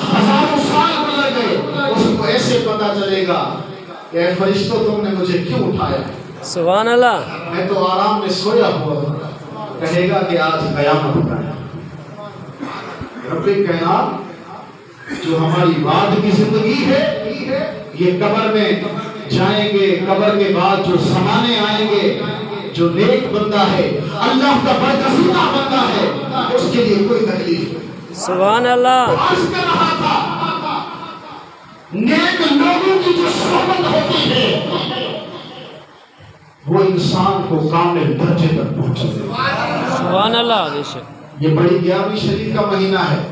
ہزاروں سال گزر گئے، اس کو ایسے پتا چلے گا کہ اے فرشتوں تم نے مجھے کیوں اٹھایا؟ سبحان اللہ. میں تو آرام میں سویا ہوا ہوں. کہے گا کہ آج قیامت کا ہے. رب کائنات جو ہماری بعد کی زندگی ہے، یہ قبر میں جائیں گے، قبر کے بعد جو زمانے آئیں گے، جو نیک بندہ ہے، اللہ کا برگزیدہ بندہ ہے، اس کے لیے کوئی تکلیف نہیں. سبحان اللہ. تو عرض کر رہا تھا نیک لوگوں کی جو صحبت ہوتی ہے وہ انسان کو کامل درجے تک پہنچے. سبحان اللہ. بے شک. یہ بڑی 11ویں شریف کا مہینہ ہے.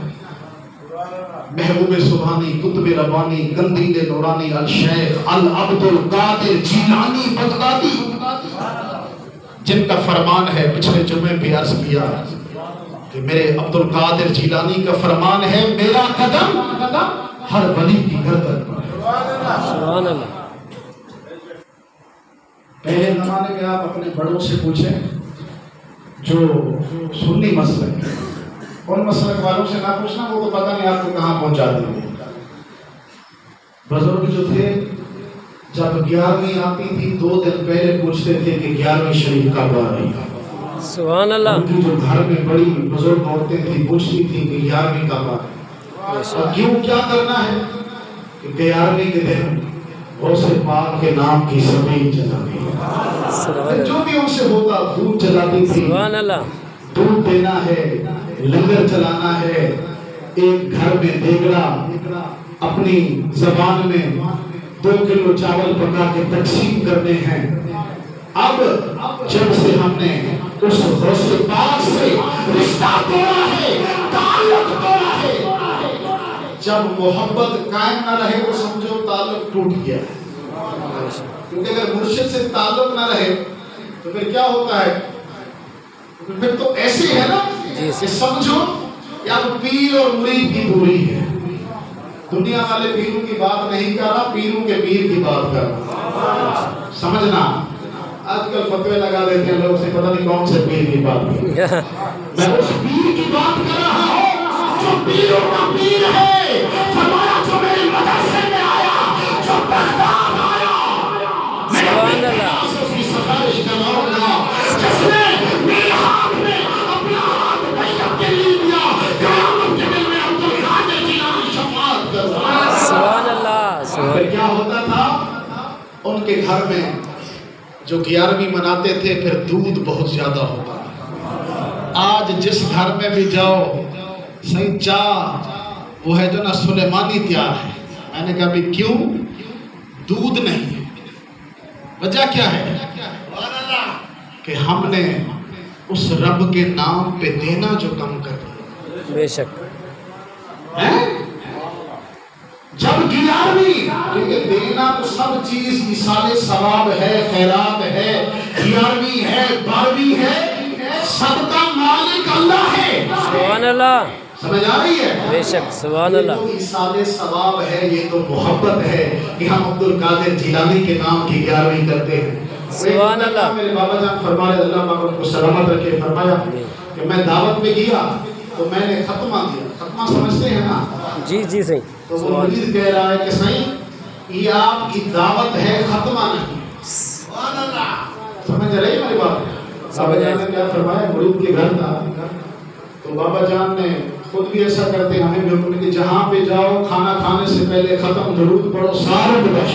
محبوب سبحانی، قطب ربانی، قندیل نورانی، الشیخ العبد القادر جیلانی بغدادی، جن کا فرمان ہے، پچھلے جمعے پہ عرض کیا کہ میرے عبد القادر جیلانی کا فرمان ہے، میرا قدم ہر ولی کی گردن پر. سبحان اللہ. پہلے زمانے میں آپ اپنے بڑوں سے پوچھیں جو سنی مسلک، ان مسلک والوں سے نہ پوچھنا، وہ تو پتہ نہیں آپ کو کہاں پہنچا دیں گے. بزرگ جو تھے جب 11ویں آتی تھی 2 دن پہلے پوچھتے تھے کہ 11ویں شریف کب آ رہی ہے. سبحان اللہ. ان کی جو گھر میں بڑی بزرگ عورتیں تھیں پوچھتی تھی کہ 11ویں کب آ رہی ہے. اور کیوں کیا کرنا ہے کہ 11ویں کے دن غوث پاک کے نام کی سبھی جلاتی ہے. جو بھی ان سے ہوتا دودھ جلاتی تھی. سبحان اللہ. دودھ دینا ہے، لنگر چلانا ہے، ایک گھر میں دیگڑا اپنی زبان میں 2 کلو چاول پکا کے تقسیم کرنے ہیں. اب جب سے ہم نے اس غوث پاک سے رشتہ توڑا ہے، تعلق توڑا ہے، جب محبت قائم نہ رہے تو سمجھو تعلق ٹوٹ گیا ہے. کیونکہ اگر مرشد سے تعلق نہ رہے تو پھر کیا ہوتا ہے؟ پھر تو ایسے ہے نا کہ سمجھو کہ اب پیر اور مرید کی دوری ہے. دنیا والے پیروں کی بات نہیں کر رہا، پیروں کے پیر کی بات کر رہا. سمجھنا، آج کل فتوے لگا دیتے ہیں لوگ سے، پتہ نہیں کون سے پیر کی بات کر رہا. میں اس پیر کی بات کر رہا ہوں جو پیروں کا پیر ہے. فرمایا جو میرے مدرسے میں آیا، جو بغداد آیا، سبحان اللہ. اس کی سفارش کرواؤں گا. جس نے میرے ہاتھ میں اپنا ہاتھ بیعت کے لیے دیا، قیامت کے دن میں عبد القادر جیلانی شفاعت کروا. سبحان اللہ. پھر کیا ہوتا تھا ان کے گھر میں جو 11ویں مناتے تھے، پھر دودھ بہت زیادہ ہوتا تھا. آج جس گھر میں بھی جاؤ صحیح چاہ وہ ہے جو نا سلیمانی تیار ہے. میں نے کہا بھی کیوں؟ دودھ نہیں. وجہ کیا ہے؟ کہ ہم نے اس رب کے نام پہ دینا جو کم کر دیا. بے شک. جب 11ویں، کیونکہ دینا تو سب چیز مثال ثواب ہے، خیرات ہے، 11ویں ہے، 12ویں ہے، سب کا مالک اللہ ہے. سبحان اللہ. سمجھ آ رہی ہے؟ بے شک. سبحان اللہ. یہ تو مثال ثواب ہے، یہ تو محبت ہے کہ ہم عبد القادر جیلانی کے نام کی 11ویں کرتے ہیں. سبحان اللہ. میرے بابا جان فرمائے اللہ پاک ان کو سلامت رکھے، فرمایا کہ میں دعوت میں گیا تو میں نے ختمہ دیا. ختمہ سمجھتے ہیں نا؟ جی جی صحیح. تو وہ مرید کہہ رہا ہے کہ صحیح یہ آپ کی دعوت ہے، ختمہ نہیں. سمجھ رہے ہیں میری بات؟ بابا جان نے کیا فرمایا؟ مرید کے گھر تھا تو بابا جان نے خود بھی ایسا کرتے ہیں، ہمیں بھی حکم کہ جہاں پہ جاؤ کھانا کھانے سے پہلے ختم درود پڑھو سارے بخش.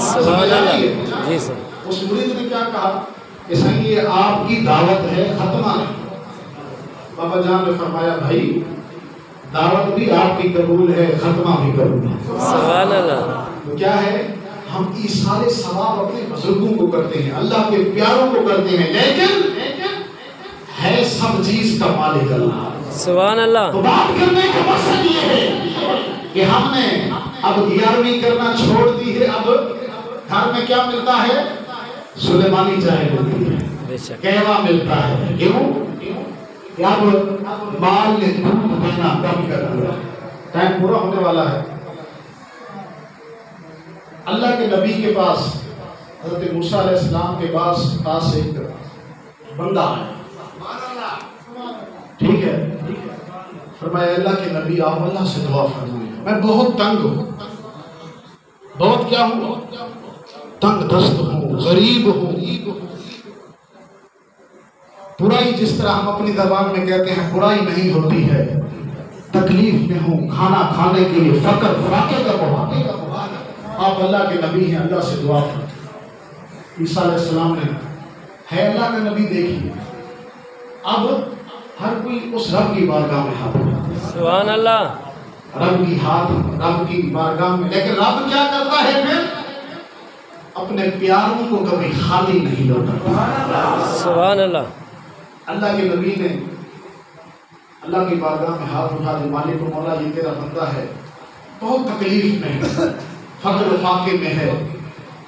سبحان اللہ. جی صحیح. اس مرید نے کیا کہا کہ صحیح یہ آپ کی دعوت ہے، ختمہ نہیں. بابا جان نے فرمایا بھائی دعوت بھی آپ کی قبول ہے، ختمہ بھی قبول ہے. سبحان اللہ. تو کیا ہے، ہم ایثار ثواب اپنے بزرگوں کو کرتے ہیں، اللہ کے پیاروں کو کرتے ہیں، لیکن ہے سب چیز کا مالک اللہ. سبحان اللہ. تو بات کرنے کا مقصد یہ ہے کہ ہم نے اب 11ویں کرنا چھوڑ دی ہے. اب گھر میں کیا ملتا ہے؟ سلیمانی چائے ملتی ہے، کہوا ملتا ہے. کیوں؟ کہ اب مال نے دودھ دینا کم کر دیا. ٹائم پورا ہونے والا ہے. اللہ کے نبی کے پاس، حضرت موسیٰ علیہ السلام کے پاس ایک بندہ آیا. ٹھیک ہے، فرمایا اللہ کے نبی آپ اللہ سے دعا فرمائیں، میں بہت تنگ ہوں، بہت کیا ہوں، تنگ دست ہوں، غریب ہوں۔ برائی جس طرح ہم اپنی زبان میں کہتے ہیں برائی نہیں ہوتی ہے، تکلیف میں ہوں، کھانا کھانے کے لیے فقر فاقے کا بہت، آپ اللہ کے نبی ہیں، اللہ سے دعا فرمائیں۔ عیسیٰ علیہ السلام نے ہے اللہ کا نبی، دیکھیے اب ہر کوئی اس رب کی بارگاہ میں حاضر ہے، سبحان اللہ، رب کی بارگاہ میں، لیکن رب کیا کرتا ہے پھر اپنے پیاروں کو کبھی خالی نہیں لوٹاتا۔ سبحان اللہ، اللہ کے نبی نے اللہ کی بارگاہ میں ہاتھ اٹھا دی، مالک و مولا یہ تیرا بندہ ہے، بہت تکلیف میں ہے، فقر و فاقے میں ہے،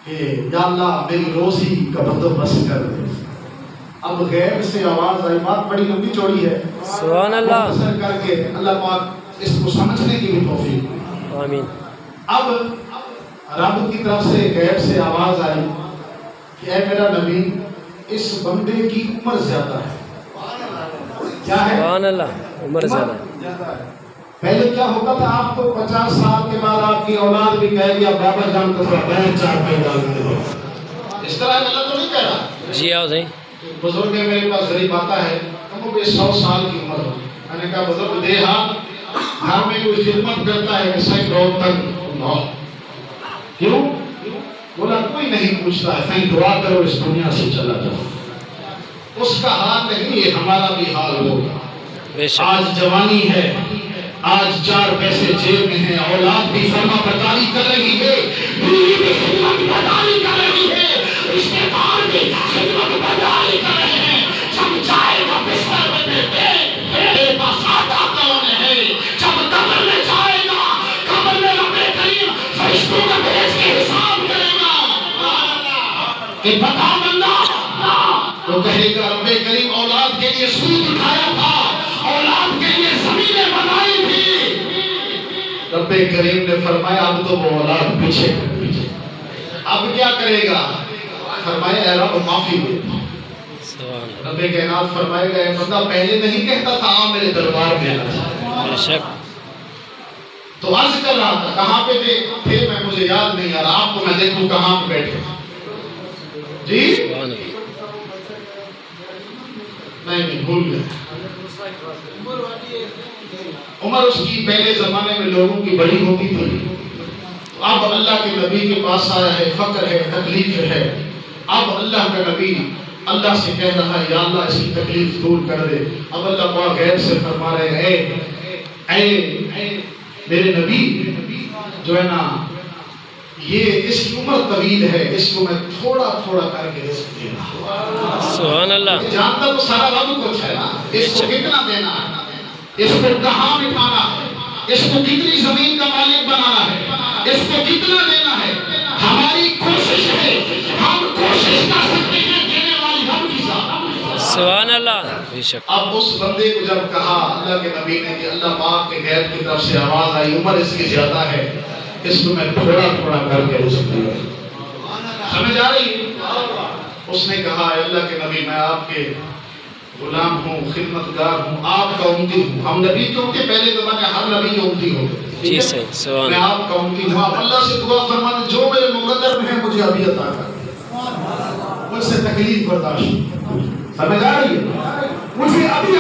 کہ یا اللہ میری روزی کا بندوبست کر دے۔ اب غیب سے آواز آئی، بات بڑی لمبی چوڑی ہے، سبحان اللہ، مختصر کر کے اللہ پاک اس کو سمجھنے کی بھی توفیق دے۔ آمین۔ اب رب کی طرف سے غیب سے آواز آئی کہ اے میرا نبی اس بندے کی عمر زیادہ ہے۔ کیا ہے؟ سبحان اللہ، عمر زیادہ ہے۔ پہلے کیا ہوتا تھا، آپ کو 50 سال کے بعد آپ کی اولاد بھی کہے گی اب بابا جان کو تھوڑا بہت چار پیدا دو، اس طرح غلط تو نہیں کہہ رہا؟ جی آؤ صحیح۔ بزرگ میرے پاس غریب آتا ہے، کم وہ 100 سال کی عمر ہو، میں نے کہا بزرگ دے ہاتھ، گھر میں کوئی خدمت کرتا ہے کہ سائیں بہت تک نو، کیوں؟ بولا کوئی نہیں پوچھتا ہے، سائیں دعا کرو اس دنیا سے چلا جاؤ۔ اس کا حال نہیں، یہ ہمارا بھی حال ہوگا۔ بے شک، آج جوانی ہے، آج 4 پیسے جیب میں ہیں، اولاد بھی فرما برداری کر رہی ہے، بیوی بھی خدمت برداری کر رہی ہے، رشتے دار بھی خدمت برداری کر رہے ہیں۔ جب جائے گا بستر میں بیٹے میرے پاس آتا کون ہے؟ جب قبر میں جائے گا، قبر میں رب کریم فرشتوں کا بھیج کے حساب کرے گا۔ کہ بتا بندہ، وہ کہے گا رب کریم اولاد کے لیے سود اٹھایا تھا، اولاد کے لیے زمینیں بنائی تھی۔ رب کریم نے فرمایا اب تو وہ اولاد پیچھے اب کیا کرے گا؟ فرمایا اے رب معافی دے۔ سبحان رب کائنات فرمائے گا اے بندہ پہلے نہیں کہتا تھا آ میرے دربار میں آ۔ اللہ، بے شک، تو عرض کر رہا تھا کہاں پہ تھے میں مجھے یاد نہیں آ رہا، آپ کو میں دیکھوں کہاں پہ بیٹھے جی؟ سبحان اللہ، نہیں بھول گئے۔ عمر اس کی پہلے زمانے میں لوگوں کی بڑی ہوتی تھی، اب اللہ کے نبی کے پاس آیا ہے، فقر ہے، تکلیف ہے، اب اللہ کا نبی اللہ سے کہہ رہا ہے یا اللہ اس کی تکلیف دور کر دے۔ اب اللہ پاک غیب سے فرما رہے ہیں اے میرے نبی جو ہے نا یہ اس کی عمر طویل ہے، اس کو میں تھوڑا تھوڑا کر کے رزق دے رہا ہوں۔ سبحان اللہ، جانتا تو سارا رب کچھ ہے نا، اس کو کتنا دینا ہے، اس کو کہاں بٹھانا ہے، اس کو کتنی زمین کا مالک بنانا ہے، اس کو کتنا دینا ہے، ہماری کوشش ہے، ہم کوشش کر سکتے ہیں دینے والی رب کی ذات۔ سبحان اللہ، بے شک، اب اس بندے کو جب کہا اللہ کے نبی نے کہ اللہ پاک کے غیب کی طرف سے آواز آئی عمر اس کی زیادہ ہے، اس کو میں تھوڑا تھوڑا کر کے رزق دوں۔ سمجھ آ رہی؟ اس نے کہا اے اللہ کے نبی میں آپ کے غلام ہوں، خدمتگار ہوں، آپ کا امتی ہوں۔ ہم نبی کے امتی، پہلے زمانے ہر نبی کے امتی ہوتے، جی صحیح، سبحان میں اللہ، آپ کا امتی ہوں۔ آپ اللہ سے دعا فرمانے جو میرے مقدر میں ہے مجھے ابھی عطا کر، مجھ سے تکلیف برداشت۔ سمجھ آ رہی ہے؟ مجھے ابھی